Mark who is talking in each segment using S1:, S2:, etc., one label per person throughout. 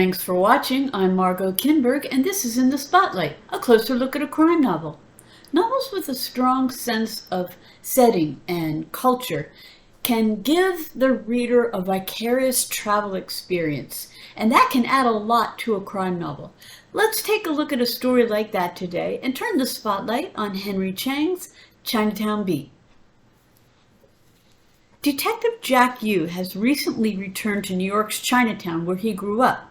S1: Thanks for watching. I'm Margot Kinberg, and this is In the Spotlight, a closer look at a crime novel. Novels with a strong sense of setting and culture can give the reader a vicarious travel experience, and that can add a lot to a crime novel. Let's take a look at a story like that today and turn the spotlight on Henry Chang's Chinatown Beat. Detective Jack Yu has recently returned to New York's Chinatown, where he grew up.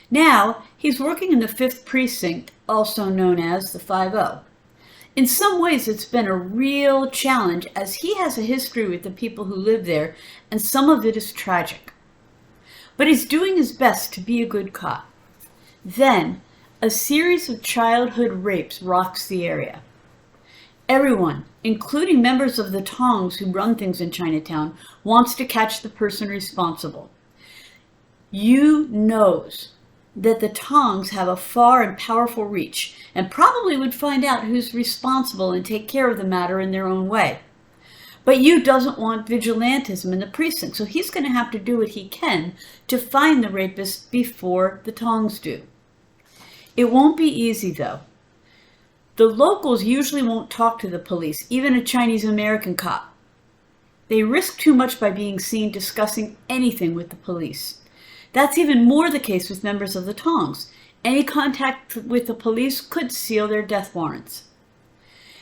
S1: Now, he's working in the 5th Precinct, also known as the 5-0. In some ways, it's been a real challenge, as he has a history with the people who live there, and some of it is tragic. But he's doing his best to be a good cop. Then, a series of childhood rapes rocks the area. Everyone, including members of the Tongs who run things in Chinatown, wants to catch the person responsible. Yu knows that the Tongs have a far and powerful reach, and probably would find out who's responsible and take care of the matter in their own way. But Yu doesn't want vigilantism in the precinct, so he's going to have to do what he can to find the rapist before the Tongs do. It won't be easy, though. The locals usually won't talk to the police, even a Chinese American cop. They risk too much by being seen discussing anything with the police. That's even more the case with members of the Tongs. Any contact with the police could seal their death warrants.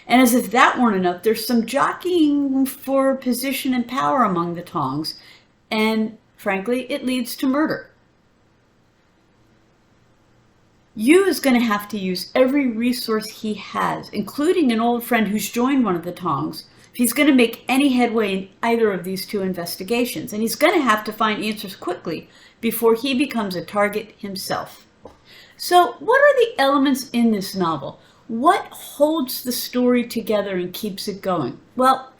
S1: And as if that weren't enough, there's some jockeying for position and power among the Tongs, and frankly, it leads to murder. Yu is going to have to use every resource he has, including an old friend who's joined one of the Tongs, if he's going to make any headway in either of these two investigations. And he's going to have to find answers quickly before he becomes a target himself. So, what are the elements in this novel? What holds the story together and keeps it going? Well,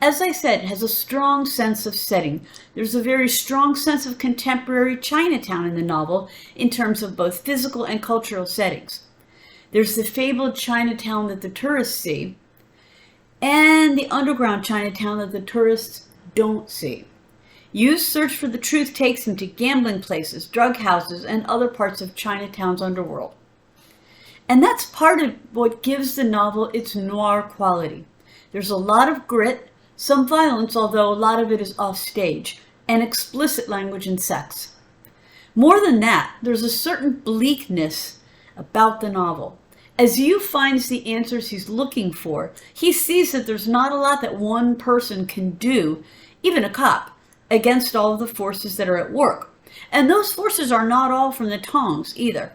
S1: as I said, it has a strong sense of setting. There's a very strong sense of contemporary Chinatown in the novel in terms of both physical and cultural settings. There's the fabled Chinatown that the tourists see, and the underground Chinatown that the tourists don't see. Yu's search for the truth takes him to gambling places, drug houses, and other parts of Chinatown's underworld. And that's part of what gives the novel its noir quality. There's a lot of grit, some violence, although a lot of it is offstage, and explicit language and sex. More than that, there's a certain bleakness about the novel. As Yu finds the answers he's looking for, he sees that there's not a lot that one person can do, even a cop, against all of the forces that are at work. And those forces are not all from the Tongs either.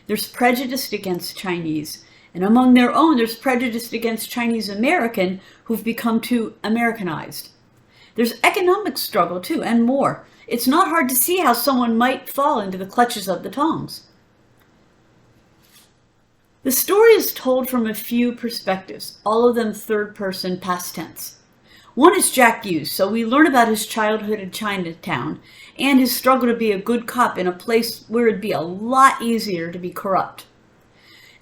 S1: There's prejudice against Chinese, and among their own, there's prejudice against Chinese American who've become too Americanized. There's economic struggle too, and more. It's not hard to see how someone might fall into the clutches of the Tongs. The story is told from a few perspectives, all of them third-person past tense. One is Jack Yu's, so we learn about his childhood in Chinatown and his struggle to be a good cop in a place where it'd be a lot easier to be corrupt.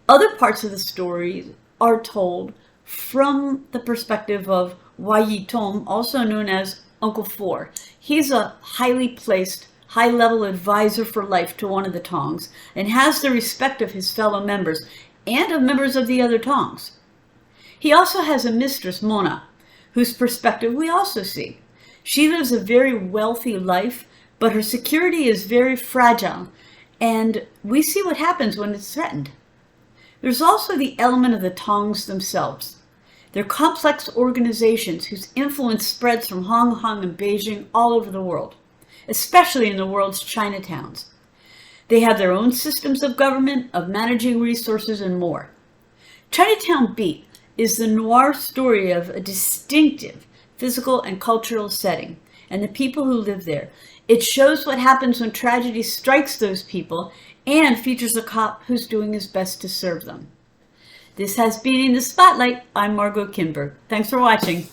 S1: Other parts of the story are told from the perspective of Yi Tom, also known as Uncle Four. He's a highly placed, high-level advisor for life to one of the Tongs and has the respect of his fellow members and of members of the other Tongs. He also has a mistress, Mona, whose perspective we also see. She lives a very wealthy life, but her security is very fragile, and we see what happens when it's threatened. There's also the element of the Tongs themselves. They're complex organizations whose influence spreads from Hong Kong and Beijing all over the world, especially in the world's Chinatowns. They have their own systems of government, of managing resources, and more. Chinatown Beat is the noir story of a distinctive physical and cultural setting, and the people who live there. It shows what happens when tragedy strikes those people, and features a cop who's doing his best to serve them. This has been In the Spotlight. I'm Margot Kinberg. Thanks for watching.